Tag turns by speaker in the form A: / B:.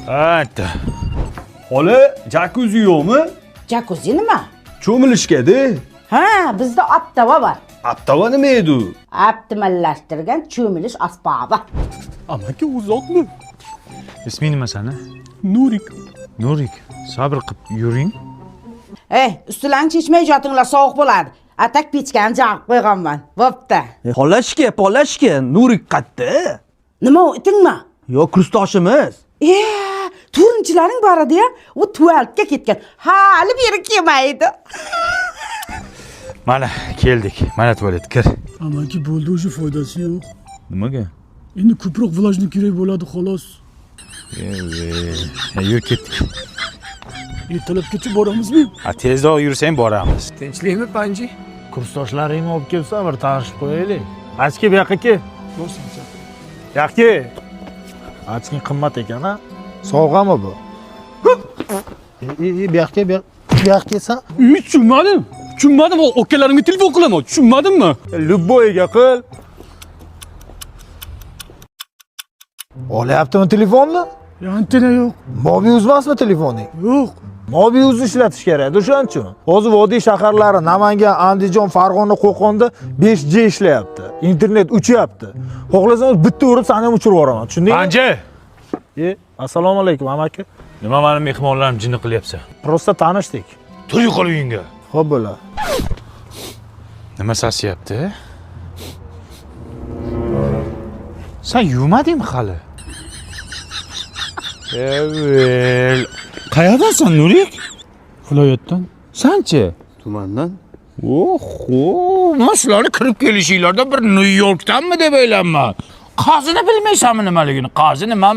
A: Hatta. Xola, jakuzi yo'qmi?
B: Jacuzzi nima?
A: Cho'milishga-da.
B: Ha, bizda aptava bor.
A: Aptava nima edi?
B: Optimallashtirgan cho'milish asbobi.
C: Amaki uzoqmi?
D: Isming nima sani?
C: Nurik.
D: Nurik. Sabr qilib yuring.
B: Ustilarni chechmay yotinglar, sovuq bo'ladi. Atak pechkani jag'ib qo'yganman. Bo'pti.
E: Polashka, Nurik qayerda?
B: Nima u itingmi?
E: Yo, kursdoshimiz.
B: Turunchilaring bor edi-ya, u tuvalga ketgan. Hali beri kelmaydi.
D: Mana keldik. Mana tualet kir.
C: Amaki bo'ldi, o'sha foydasi yo'q.
D: Nimaga?
C: Endi ko'proq vlajni kerak bo'ladi xolos.
D: Yur ketdik.
C: Ertalabgacha boramizmi?
D: Tezroq yursang boramiz.
F: Tinchlikmi Panji?
G: Kursdoshlaringni olib kelsa bir tanishib qo'yaylik. Achki bu yoqqa kel.
C: Borsam.
G: Yoqqa. Achking qimmat ekan, ha? Sovg'ami bu? Bu yoqqa kelsa.
C: Tushunmadim. Ukalarimga telefon qilaman. Tushunmadimmi?
G: Любойga qil. Olyaptimi telefonni?
C: Antena yo'q.
G: Mobius emasmi telefoning?
C: Yo'q.
G: Mobius ishlatish kerak, o'shaning uchun. Hozir vodiy shaharlari Namangan, Andijon, Farg'ona, Qo'qonda 5G ishlayapti. Internet uchyapti. Xohlasangiz bitta urib seni ham uchirib yuboraman, tushundingmi?
D: Panji.
G: Assalomu alaykum, amaki.
D: Nima meni mehmonlarim jinni qilyapsan?
G: Prosta tanishdik.
D: Tur yo'qol uyingga.
G: Xo'p bo'ladi.
D: Nima sasyapti? Sen yuvmadingmi hali? Qayerdansan, Nurik?
C: Viloyatdan.
D: Sanchi?
F: Tumandan.
D: Oho, men sizlarni kirib kelishinglarda bir Nyu-Yorkdanmi deb o'ylayman. Qozini bilmaysanmi nimaligini? Qozi nima?